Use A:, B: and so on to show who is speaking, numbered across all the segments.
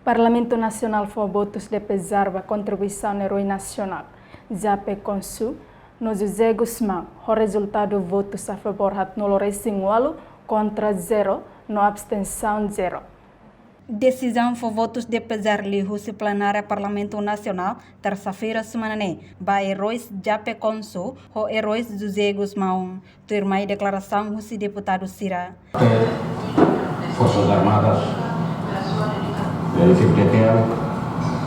A: Parlamento Nacional foi votos de pesar a contribuição no herói nacional. Jape Consu, no José Guzmão, o resultado votos a favor no Lourenço contra 0, no abstenção 0.
B: Decisão foi votos de pesar li husi plenária Parlamento Nacional terça-feira semana ba heróis Jape Consu o heróis José Guzmão. Turmai declaração husi deputado Sira.
C: Forças Armadas, FPTL,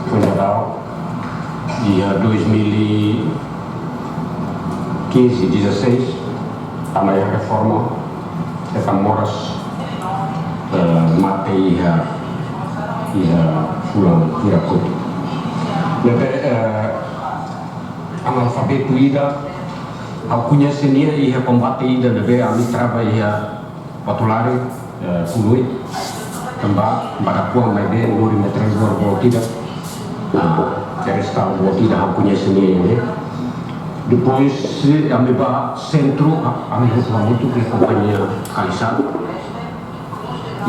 C: Federal, dia 2015-16, a maior reforma é Camoras, matei fulano Irakutu. Analfabeto ida, ao conhecimento e combate ida deve a mitrava e a patulari pului tambah barakuang mai be nguri metrezor botida teresta botida ao conhecimento. Depois ameba centro ami muito que companhia Kalisar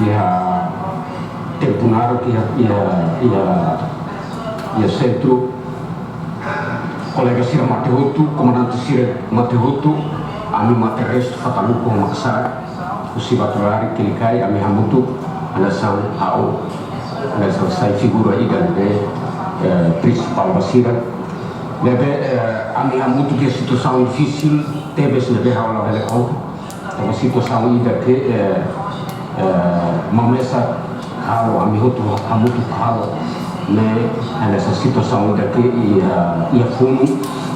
C: ia temporário que ia centro colega Sira Matehutu, comandante Sira Matehutu, ami materesto fataluko maksar usi batulari kilikai ami hamutu alasan au alasan sai figura idan de principal Basira lebe ami hamutu que situação difícil tebes lebe haula vele au uma situação ida que mamesa halo ami hutu hamutu halo ne nessa situação ida que ia fumo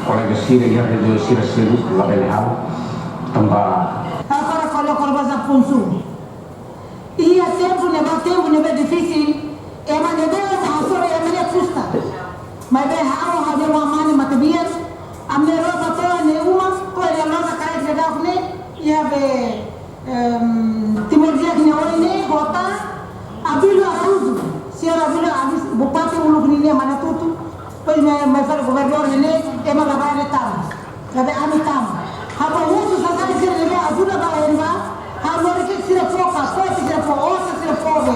C: colega Sira ia redo Sira selu la vele halo tambah
D: Consumo. E é tempo difícil, é uma nedeira a sua é minha custa. Mas bem, há uma mãe matabias, a minha rosa toda nenhuma, ou a nossa cara de dafne, e a timordia que não é votar, a bila tudo. Se ela bila a bupati ulugni mana tudo, pois me faz governador né, é uma gabai de tam. Gabai ami tam. Haba muito sabe se ele ajuda para ele. Agora que se foca, foi se foca, se foca,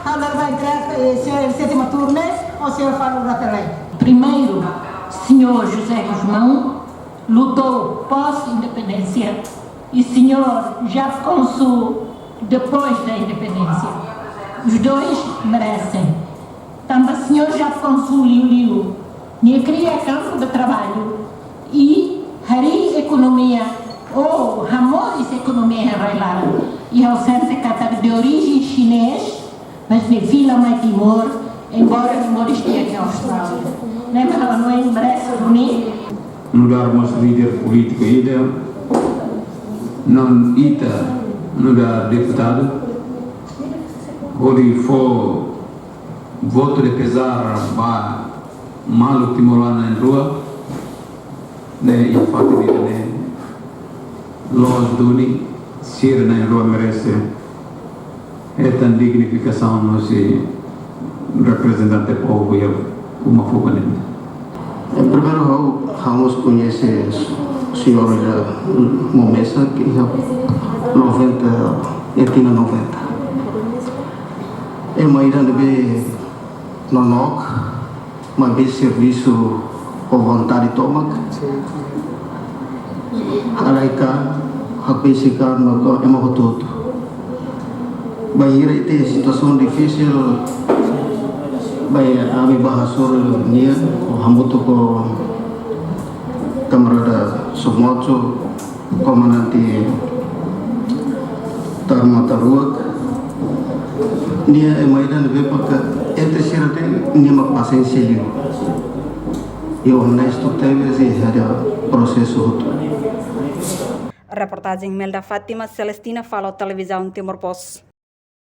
D: agora vai entrar se sétima turno ou se fala o lateral.
E: Primeiro, senhor José Guzmão lutou pós-independência e senhor Jape Consu depois da independência. Os dois merecem. Também senhor Jape Consu liu nem cria campo de trabalho e hari economia ou Ramores economia revelada e ao ser de origem chinês, mas de fila mais Timor, embora Timor esteja aqui na Austrália. Lembra que ela não merece unir?
C: Mudar mas líder político ida, não ita mudar deputado, onde for voto de pesar para malu timorana em rua, né e fato de né Los Duni, Sira na rua merece esta dignificação nosso representante do povo e uma fuga nele.
F: Primeiro, vamos conhecer o senhor Momesa, que é 90. É uma irã de nonok, uma vez serviço por vontade tomac. Alaika hakbisikan maka emahutut. Bahira itu situação difícil. Baik kami bahasur nia, hamutu ko camarada Sumoto, comandante Tarmataruak. Nia emaidan bepa entre sirate nia mak pasensia liu. Eu honesto teve esse processo.
B: Reportagem Melda Fátima Celestina fala Televisão Timor Post.